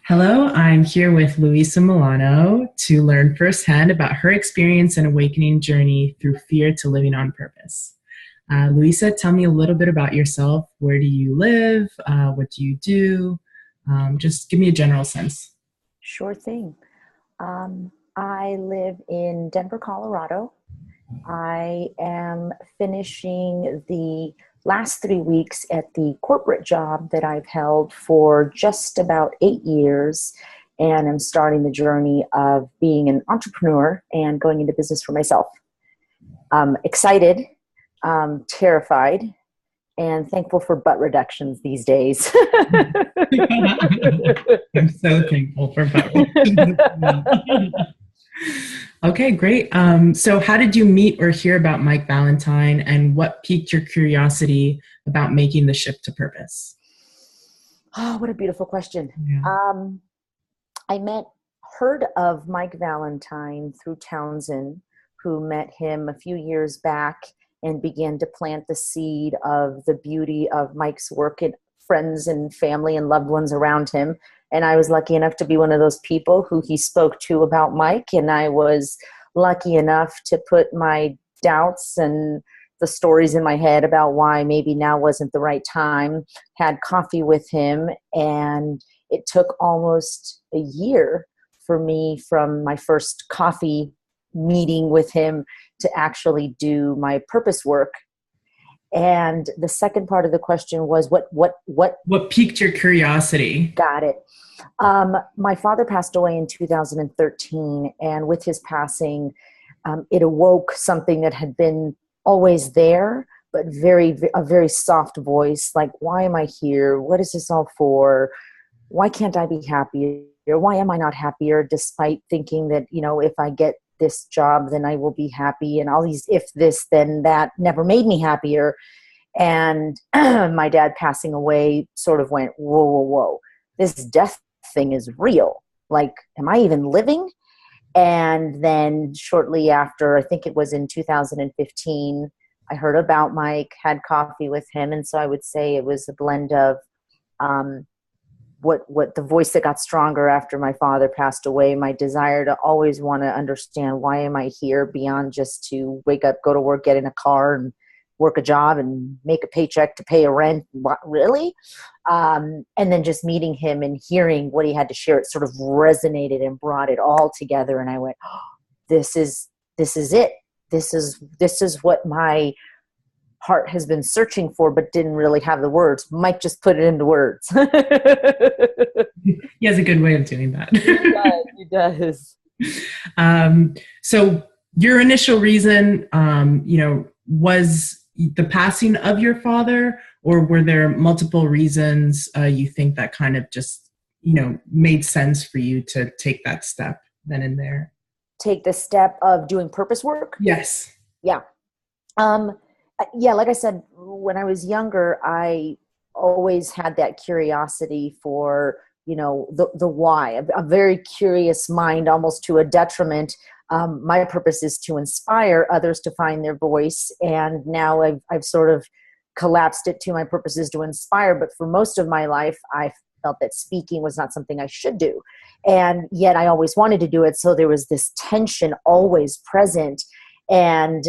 Hello, I'm here with Luisa Milano to learn firsthand about her experience and awakening journey through fear to living on purpose. Luisa, tell me a little bit about yourself. Where do you live? What do you do? Just give me a general sense. Sure thing. I live in Denver, Colorado. I am finishing the last 3 weeks at the corporate job that I've held for just about 8 years, and I'm starting the journey of being an entrepreneur and going into business for myself. I'm excited, terrified, and thankful for butt reductions these days. I'm so thankful for that. Okay, great. So, how did you meet or hear about Mike Valentine, and what piqued your curiosity about making the shift to purpose? Oh, what a beautiful question. Yeah. Um, I heard of Mike Valentine through Townsend, who met him a few years back and began to plant the seed of the beauty of Mike's work and friends and family and loved ones around him. And I was lucky enough to be one of those people who he spoke to about Mike. And I was lucky enough to put my doubts and the stories in my head about why maybe now wasn't the right time, had coffee with him, and it took almost a year for me from my first coffee meeting with him to actually do my purpose work. And the second part of the question was What piqued your curiosity? got it. My father passed away in 2013, and with his passing, it awoke something that had been always there, but a very soft voice, like, why am I here? What is this all for? Why can't I be happier? Why am I not happier? Despite thinking that, if I get this job, then I will be happy. And all these, if this, then that, never made me happier. And my dad passing away sort of went, whoa, whoa, whoa. This death thing is real. Like, am I even living? And then shortly after, I think it was in 2015, I heard about Mike, had coffee with him. And so I would say it was a blend of what the voice that got stronger after my father passed away, my desire to always want to understand, why am I here, beyond just to wake up, go to work, get in a car and work a job and make a paycheck to pay a rent. What, really? And then just meeting him and hearing what he had to share, it sort of resonated and brought it all together. And I went, oh, this is it. This is what my heart has been searching for, but didn't really have the words. Mike just put it into words. He has a good way of doing that. He does. So your initial reason, was the passing of your father, or were there multiple reasons you think that kind of just, made sense for you to take that step then and there? Take the step of doing purpose work? Yes. Yeah. Yeah, like I said, when I was younger, I always had that curiosity for, the why, a very curious mind, almost to a detriment. My purpose is to inspire others to find their voice. And now I've sort of collapsed it to my purpose is to inspire. But for most of my life, I felt that speaking was not something I should do. And yet I always wanted to do it. So there was this tension always present. And,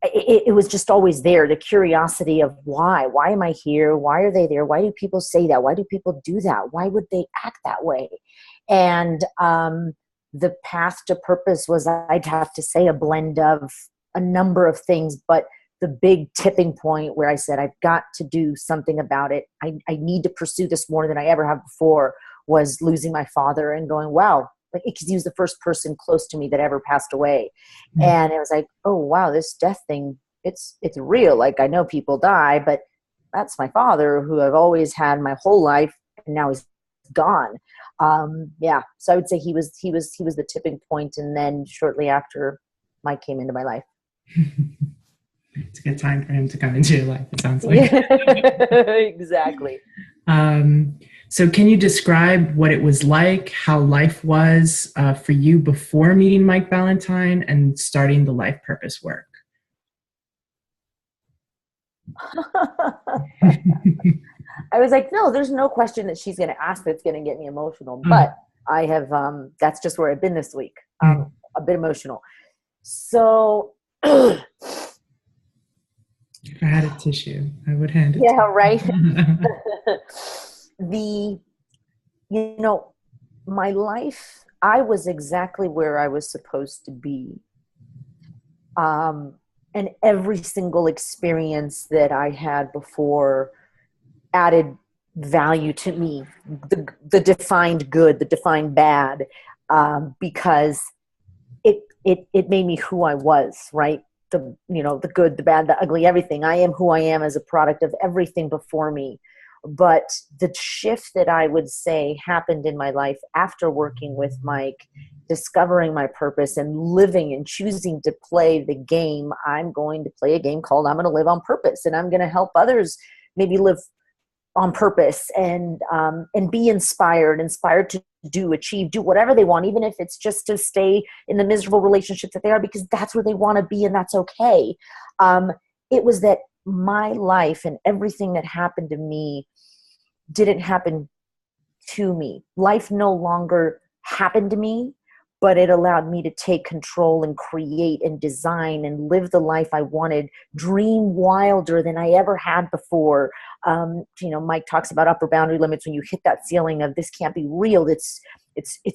it was just always there, the curiosity of why am I here? Why are they there? Why do people say that? Why do people do that? Why would they act that way? And the path to purpose was, I'd have to say, a blend of a number of things, but the big tipping point where I said, I've got to do something about it. I need to pursue this more than I ever have before, was losing my father and going, wow, like, because he was the first person close to me that ever passed away. Mm-hmm. And it was like, oh, wow, this death thing, it's real. Like, I know people die, but that's my father, who I've always had my whole life, and now he's gone. Yeah. So I would say he was the tipping point. And then shortly after, Mike came into my life. It's a good time for him to come into your life, it sounds like. Exactly. So can you describe what it was like, how life was for you before meeting Mike Valentine and starting the life purpose work? I was like, no, there's no question that she's going to ask that's going to get me emotional. Uh, But I have, that's just where I've been this week, mm, a bit emotional. So, yeah, if I had a tissue, I would hand it to right. you. the, you know, my life, I was exactly where I was supposed to be. Um, and every single experience that I had before added value to me, the defined good, the defined bad, because it made me who I was, right? The good, the bad, the ugly, everything. I am who I am as a product of everything before me. But the shift that I would say happened in my life after working with Mike, discovering my purpose and living and choosing to play the game. I'm going to play a game called I'm going to live on purpose, and I'm going to help others maybe live on purpose, and be inspired to achieve, do whatever they want, even if it's just to stay in the miserable relationship that they are, because that's where they want to be, and that's okay. Um, it was that my life and everything that happened to me didn't happen to me. Life no longer happened to me, but it allowed me to take control and create and design and live the life I wanted, dream wilder than I ever had before. Mike talks about upper boundary limits. When you hit that ceiling of this can't be real, it's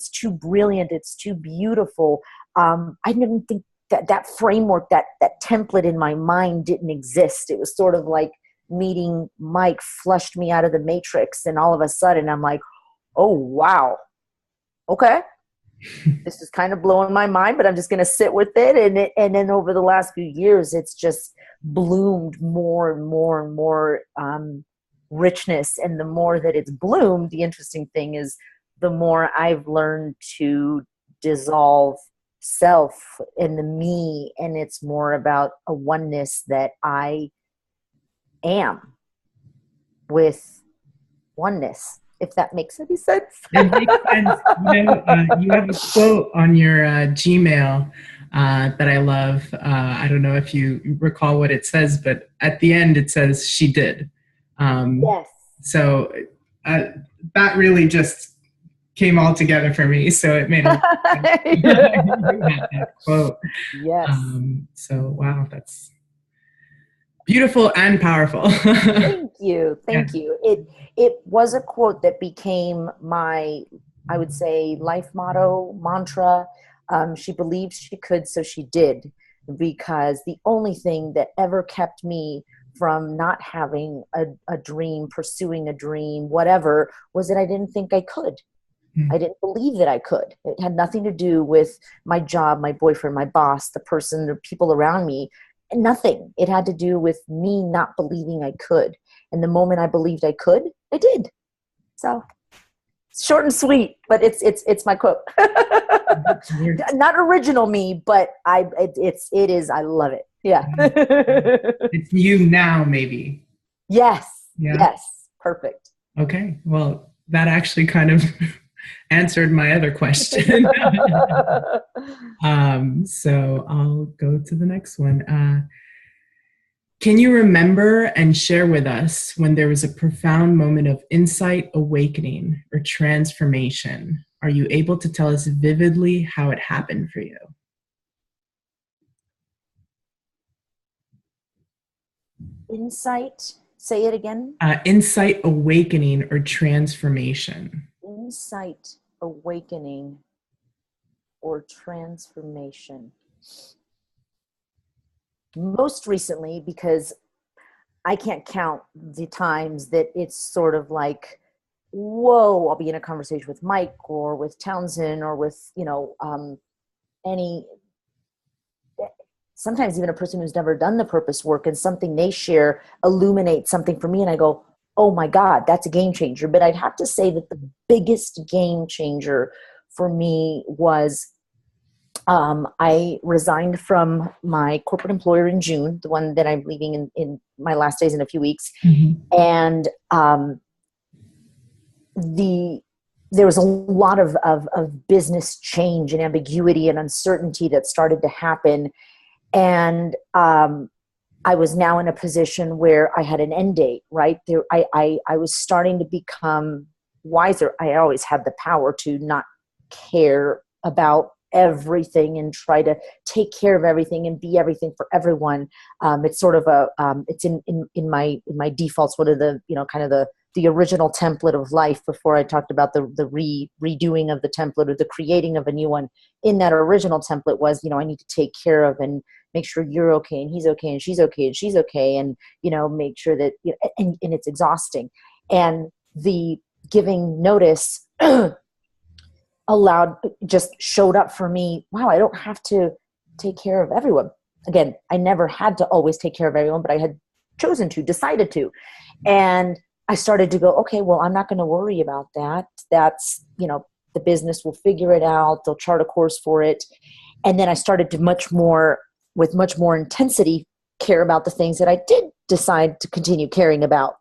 too brilliant, it's too beautiful. I didn't think that framework, that template in my mind didn't exist. It was sort of like meeting Mike flushed me out of the matrix, and all of a sudden I'm like, oh wow, okay, this is kind of blowing my mind, but I'm just going to sit with it. And then over the last few years, it's just bloomed more and more and more richness. And the more that it's bloomed, the interesting thing is the more I've learned to dissolve self and the me. And it's more about a oneness that I am with oneness, if that makes any sense. It makes sense. You have a quote on your Gmail that I love. I don't know if you recall what it says, but at the end it says she did. Um, Yes. so uh, that really just came all together for me. So it made a lot of sense. You had that quote. Yes. So wow, that's beautiful and powerful. Thank you. Yeah. Thank you. It was a quote that became my, I would say, life motto, mantra. She believed she could, so she did. Because the only thing that ever kept me from not having a dream, pursuing a dream, whatever, was that I didn't think I could. I didn't believe that I could. It had nothing to do with my job, my boyfriend, my boss, the person, the people around me. Nothing. It had to do with me not believing I could. And the moment I believed I could, I did. So short and sweet, but it's my quote. Not original me, but it is. I love it. Yeah. It's you now, maybe. Yes. Yeah. Yes. Perfect. Okay. Well, that actually kind of answered my other question. So I'll go to the next one. Can you remember and share with us when there was a profound moment of insight, awakening, or transformation? Are you able to tell us vividly how it happened for you? Insight. Say it again. Insight, awakening, or transformation? Insight, awakening, or transformation. Most recently, because I can't count the times that it's sort of like, whoa, I'll be in a conversation with Mike or with Townsend or with, any, sometimes even a person who's never done the purpose work, and something they share illuminates something for me. And I go, oh my God, that's a game changer. But I'd have to say that the biggest game changer for me was I resigned from my corporate employer in June, the one that I'm leaving in my last days in a few weeks. Mm-hmm. And there was a lot of business change and ambiguity and uncertainty that started to happen. And I was now in a position where I had an end date, right? There, I was starting to become wiser. I always had the power to not care about everything and try to take care of everything and be everything for everyone. It's sort of it's in my defaults. What are the, kind of the original template of life before I talked about the redoing of the template or the creating of a new one. In that original template was, I need to take care of and make sure you're okay and he's okay and she's okay and she's okay. And, make sure that, and it's exhausting. And the giving notice just showed up for me. Wow, I don't have to take care of everyone. Again, I never had to always take care of everyone, but I had chosen to, decided to. And I started to go, okay, well, I'm not going to worry about that. That's, the business will figure it out. They'll chart a course for it. And then I started to with much more intensity, care about the things that I did decide to continue caring about.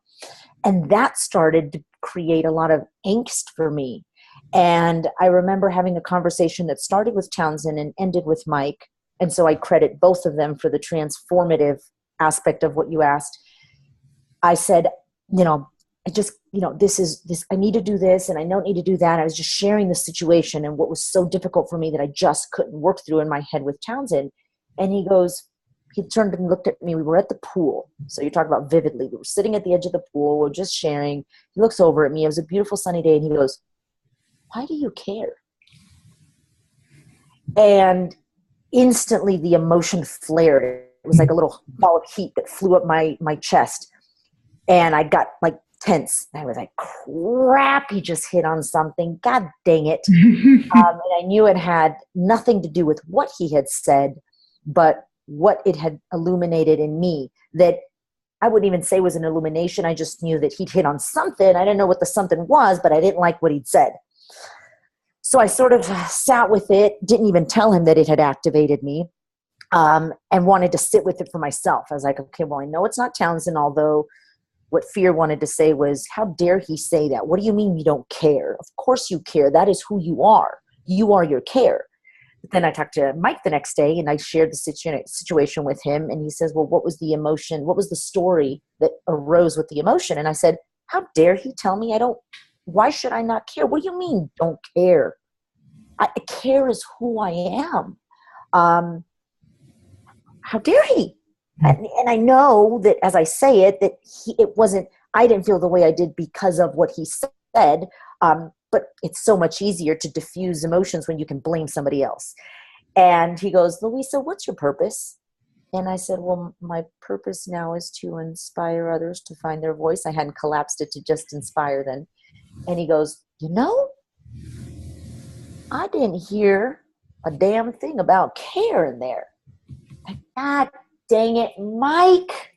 And that started to create a lot of angst for me. And I remember having a conversation that started with Townsend and ended with Mike. And so I credit both of them for the transformative aspect of what you asked. I said, I just, I need to do this and I don't need to do that. I was just sharing the situation and what was so difficult for me that I just couldn't work through in my head with Townsend. And he turned and looked at me. We were at the pool. So you talk about vividly. We were sitting at the edge of the pool. We're just sharing. He looks over at me. It was a beautiful sunny day. And he goes, why do you care? And instantly the emotion flared. It was like a little ball of heat that flew up my chest. And I got like tense. I was like, crap, he just hit on something. God dang it. And I knew it had nothing to do with what he had said, but what it had illuminated in me, that I wouldn't even say was an illumination. I just knew that he'd hit on something. I didn't know what the something was, but I didn't like what he'd said. So I sort of sat with it, didn't even tell him that it had activated me, and wanted to sit with it for myself. I was like, okay, well, I know it's not Townsend, although what fear wanted to say was, how dare he say that? What do you mean you don't care? Of course you care. That is who you are. You are your care. But then I talked to Mike the next day and I shared the situation with him. And he says, well, what was the emotion? What was the story that arose with the emotion? And I said, how dare he tell me why should I not care? What do you mean don't care? Care is who I am. How dare he? And I know that as I say it, that I didn't feel the way I did because of what he said. But it's so much easier to diffuse emotions when you can blame somebody else. And he goes, Luisa, what's your purpose? And I said, well, my purpose now is to inspire others to find their voice. I hadn't collapsed it to just inspire then. And he goes, I didn't hear a damn thing about care in there. God dang it, Mike.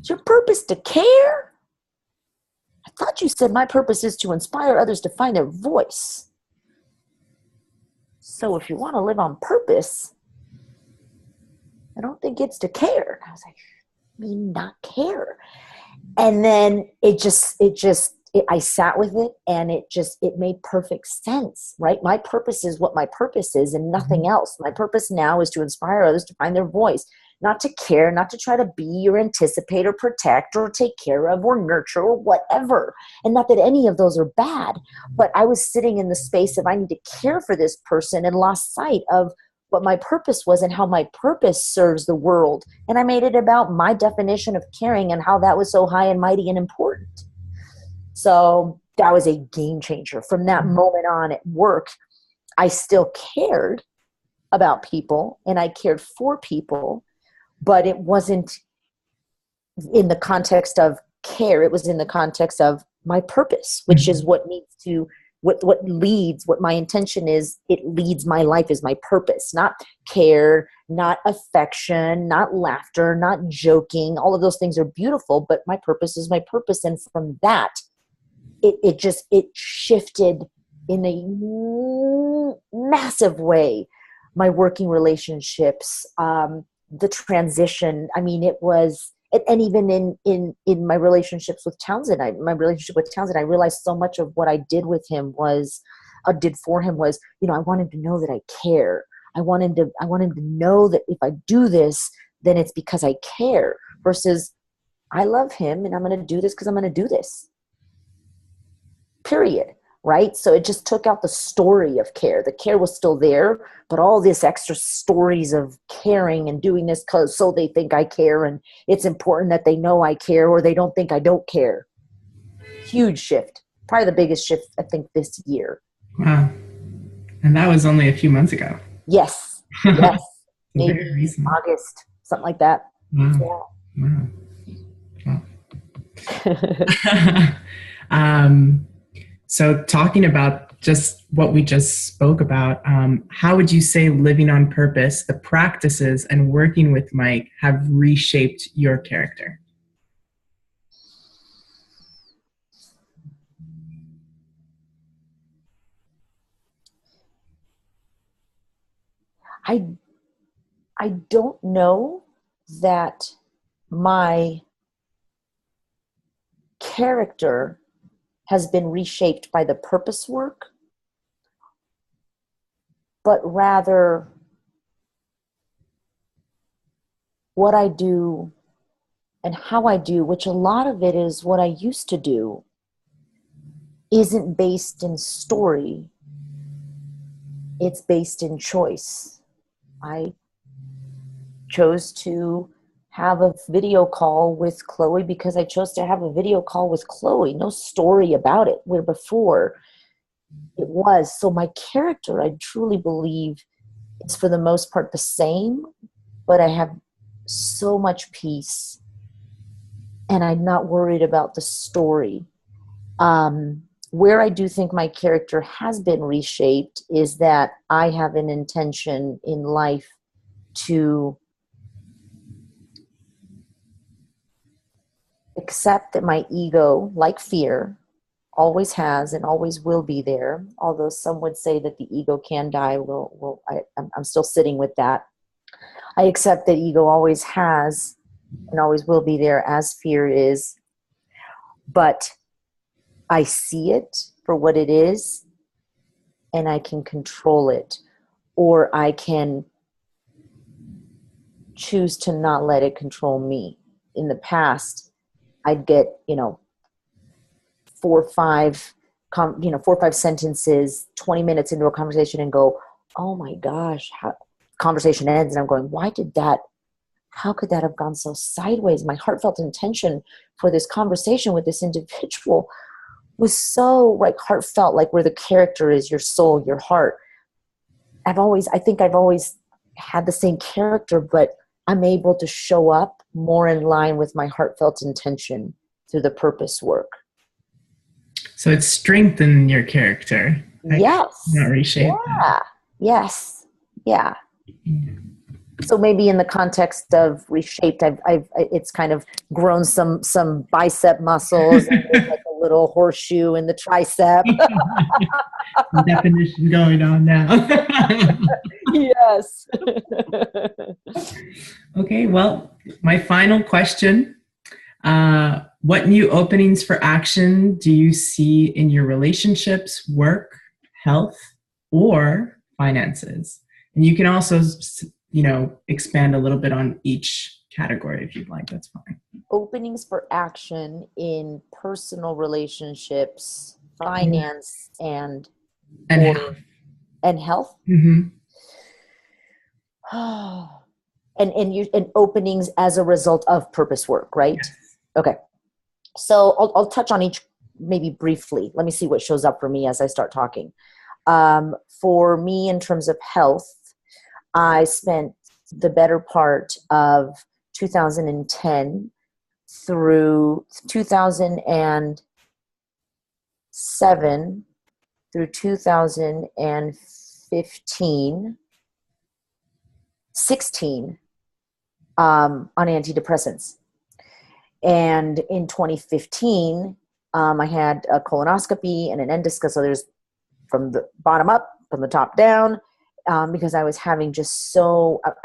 Is your purpose to care? I thought you said my purpose is to inspire others to find their voice. So if you want to live on purpose, I don't think it's to care. And I was like, I mean, not care. And then I sat with it and it made perfect sense, right? My purpose is what my purpose is and nothing else. My purpose now is to inspire others to find their voice, not to care, not to try to be or anticipate or protect or take care of or nurture or whatever. And not that any of those are bad, but I was sitting in the space of I need to care for this person and lost sight of what my purpose was and how my purpose serves the world. And I made it about my definition of caring and how that was so high and mighty and important. So that was a game changer. From that moment on at work, I still cared about people and I cared for people, but it wasn't in the context of care. It was in the context of my purpose, which is what my intention is. It leads my life is my purpose, not care, not affection, not laughter, not joking. All of those things are beautiful, but my purpose is my purpose. And from that, it shifted in a massive way my working relationships, the transition. I mean, it was, and even in my relationships with Townsend, I realized so much of what I did with him did for him was, I wanted to know that I care. I want him to know that if I do this, then it's because I care, versus I love him and I'm going to do this because I'm going to do this. Period. Right? So it just took out the story of care. The care was still there, but all this extra stories of caring and doing this because so they think I care, and it's important that they know I care, or they don't think I don't care. Huge shift. Probably the biggest shift, I think, this year. Wow. And that was only a few months ago. Yes. Yes. So Maybe very recent. August, something like that. Wow. Yeah. Wow. So talking about just what we just spoke about, how would you say living on purpose, the practices and working with Mike have reshaped your character? I I don't know that my character has been reshaped by the purpose work, but rather what I do and how I do, which a lot of it is what I used to do, isn't based in story. It's based in choice. I chose to have a video call with Chloe because I chose to have a video call with Chloe. No story about it, where before it was. So my character, I truly believe, is for the most part the same, but I have so much peace and I'm not worried about the story. Where I do think my character has been reshaped is that I have an intention in life to accept that my ego, like fear, always has and always will be there. Although some would say that the ego can die. I'm still sitting with that. I accept that ego always has and always will be there, as fear is. But I see it for what it is, and I can control it, or I can choose to not let it control me. In the past, I'd get, 4 or 5 sentences, 20 minutes into a conversation and go, oh my gosh, conversation ends. And I'm going, how could that have gone so sideways? My heartfelt intention for this conversation with this individual was so heartfelt, like where the character is your soul, your heart. I think I've always had the same character, but I'm able to show up more in line with my heartfelt intention through the purpose work. So it's strengthened your character. Yes. Not reshaped. Yeah. Yes. Yeah. So maybe in the context of reshaped, it's kind of grown some bicep muscles and like a little horseshoe in the tricep. Some definition going on now. Yes. Okay, well, my final question. What new openings for action do you see in your relationships, work, health, or finances? And you can also, expand a little bit on each category if you'd like. That's fine. Openings for action in personal relationships, finance, and health. And health. Mm-hmm. And openings as a result of purpose work, right? Yes. Okay. So I'll touch on each maybe briefly. Let me see what shows up for me as I start talking. For me, in terms of health, I spent the better part of 2010 through 2007 through 16 on antidepressants. And in 2015, I had a colonoscopy and an endoscopy. So there's from the bottom up, from the top down, because I was having I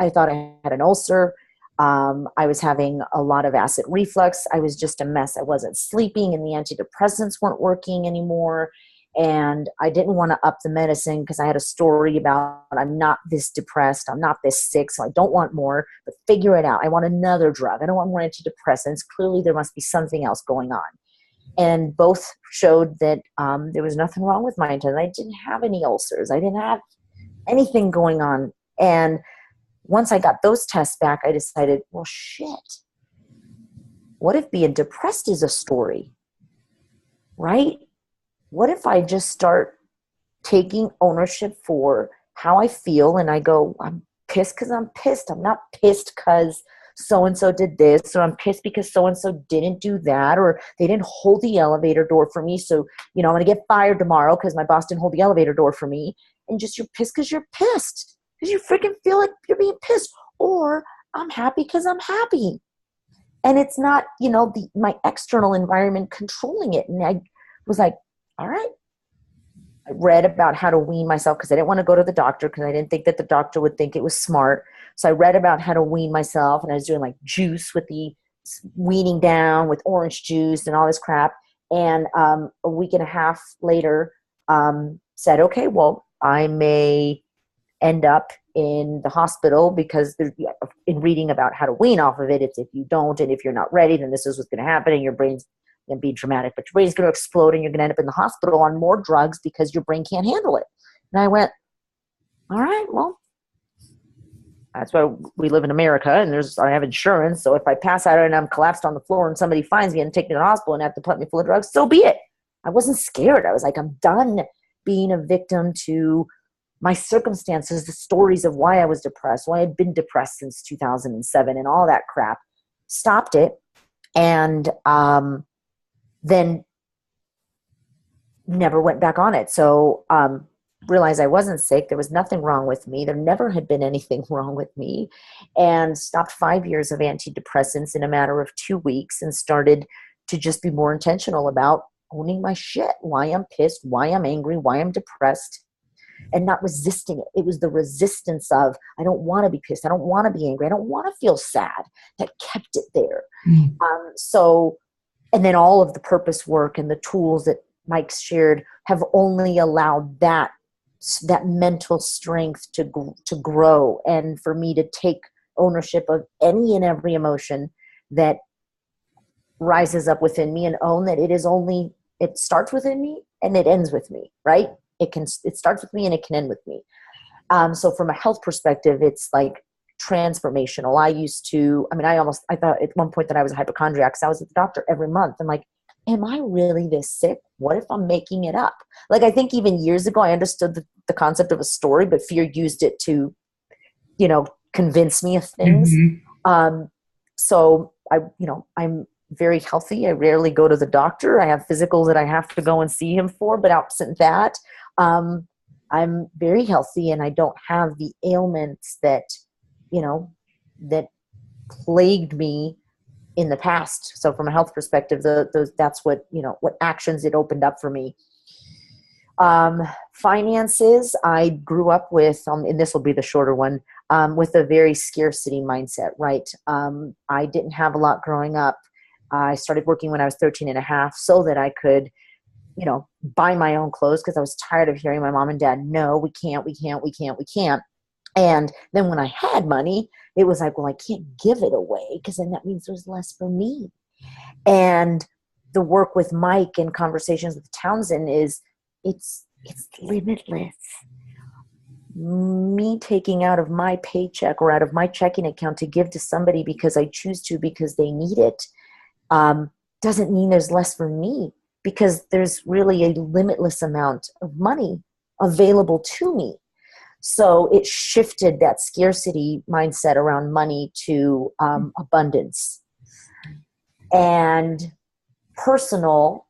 thought I had an ulcer. I was having a lot of acid reflux. I was just a mess. I wasn't sleeping and the antidepressants weren't working anymore. And I didn't want to up the medicine because I had a story about I'm not this depressed, I'm not this sick, so I don't want more, but figure it out. I want another drug. I don't want more antidepressants. Clearly, there must be something else going on. And both showed that there was nothing wrong with my intestines. I didn't have any ulcers. I didn't have anything going on. And once I got those tests back, I decided, well, shit, what if being depressed is a story, right? What if I just start taking ownership for how I feel, and I go, I'm pissed because I'm pissed. I'm not pissed because so-and-so did this, or I'm pissed because so-and-so didn't do that, or they didn't hold the elevator door for me. So, I'm going to get fired tomorrow because my boss didn't hold the elevator door for me. And just you're pissed because you're pissed. Because you freaking feel like you're being pissed. Or I'm happy because I'm happy. And it's not, my external environment controlling it. And I was like, all right. I read about how to wean myself because I didn't want to go to the doctor because I didn't think that the doctor would think it was smart. So I read about how to wean myself, and I was doing like juice with the weaning down with orange juice and all this crap. And a week and a half later, said, okay, well, I may end up in the hospital because in reading about how to wean off of it, it's if you don't, and if you're not ready, then this is what's going to happen, and your brain's going to be dramatic, but your brain's going to explode, and you're going to end up in the hospital on more drugs because your brain can't handle it. And I went, all right, well, that's why we live in America, and I have insurance, so if I pass out and I'm collapsed on the floor and somebody finds me and take me to the hospital and have to put me full of drugs, so be it. I wasn't scared. I was like, I'm done being a victim to my circumstances, the stories of why I was depressed, why I'd been depressed since 2007 and all that crap. Stopped it. And then never went back on it. So realized I wasn't sick. There was nothing wrong with me. There never had been anything wrong with me. And stopped 5 years of antidepressants in a matter of 2 weeks and started to just be more intentional about owning my shit, why I'm pissed, why I'm angry, why I'm depressed, and not resisting it. It was the resistance of, I don't want to be pissed. I don't want to be angry. I don't want to feel sad, that kept it there. And then all of the purpose work and the tools that Mike's shared have only allowed that mental strength to grow, and for me to take ownership of any and every emotion that rises up within me and own that it starts within me and it ends with me, right? It starts with me and it can end with me. So from a health perspective, it's like transformational. I thought at one point that I was a hypochondriac because I was at the doctor every month. I'm like, am I really this sick? What if I'm making it up? Like, I think even years ago, I understood the concept of a story, but fear used it to, convince me of things. Mm-hmm. So I'm very healthy. I rarely go to the doctor. I have physicals that I have to go and see him for, but absent that, I'm very healthy, and I don't have the ailments that plagued me in the past. So from a health perspective, that's what actions it opened up for me. Finances, I grew up with, and this will be the shorter one, with a very scarcity mindset, right? I didn't have a lot growing up. I started working when I was 13 and a half so that I could, buy my own clothes because I was tired of hearing my mom and dad, no, we can't. And then when I had money, it was like, well, I can't give it away because then that means there's less for me. And the work with Mike and conversations with Townsend is it's limitless. Me taking out of my paycheck or out of my checking account to give to somebody because I choose to, because they need it, doesn't mean there's less for me, because there's really a limitless amount of money available to me. So it shifted that scarcity mindset around money to abundance. And personal,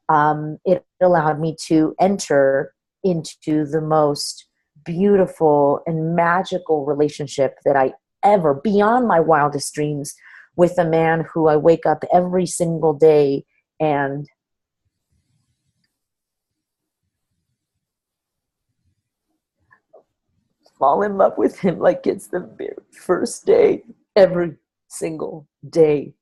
it allowed me to enter into the most beautiful and magical relationship that I ever, beyond my wildest dreams, with a man who I wake up every single day and fall in love with him like it's the very first day, every single day.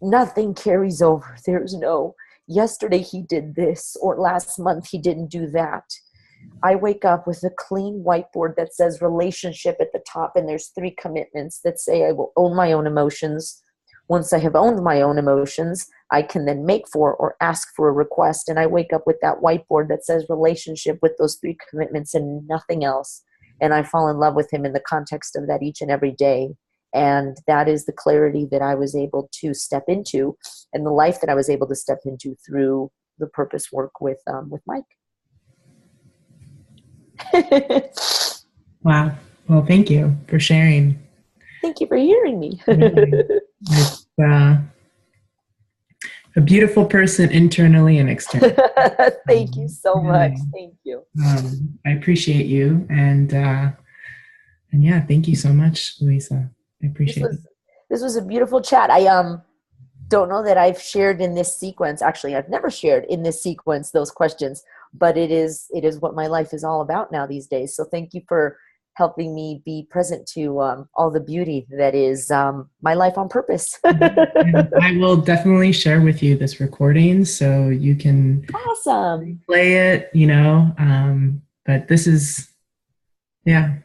Nothing carries over. There's no yesterday he did this, or last month he didn't do that. I wake up with a clean whiteboard that says relationship at the top, and there's 3 commitments that say I will own my own emotions. Once I have owned my own emotions, I can then make for or ask for a request. And I wake up with that whiteboard that says relationship with those 3 commitments and nothing else. And I fall in love with him in the context of that each and every day. And that is the clarity that I was able to step into, and the life that I was able to step into through the purpose work with Mike. Wow. Well, thank you for sharing. Thank you for hearing me. Really, it's a beautiful person internally and externally. Thank you so much. Really, Thank you. I appreciate you, and yeah, thank you so much, Luisa. I appreciate it. This was a beautiful chat. I don't know that I've shared in this sequence. Actually, I've never shared in this sequence those questions, but it is what my life is all about now these days. So thank you for helping me be present to all the beauty that is my life on purpose. And I will definitely share with you this recording so you can Awesome. play it, but this is, yeah,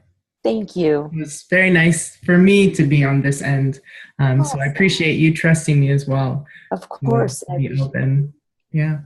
Thank you. it was very nice for me to be on this end. So I Awesome. appreciate you trusting me as well. Of To course. be open. Yeah.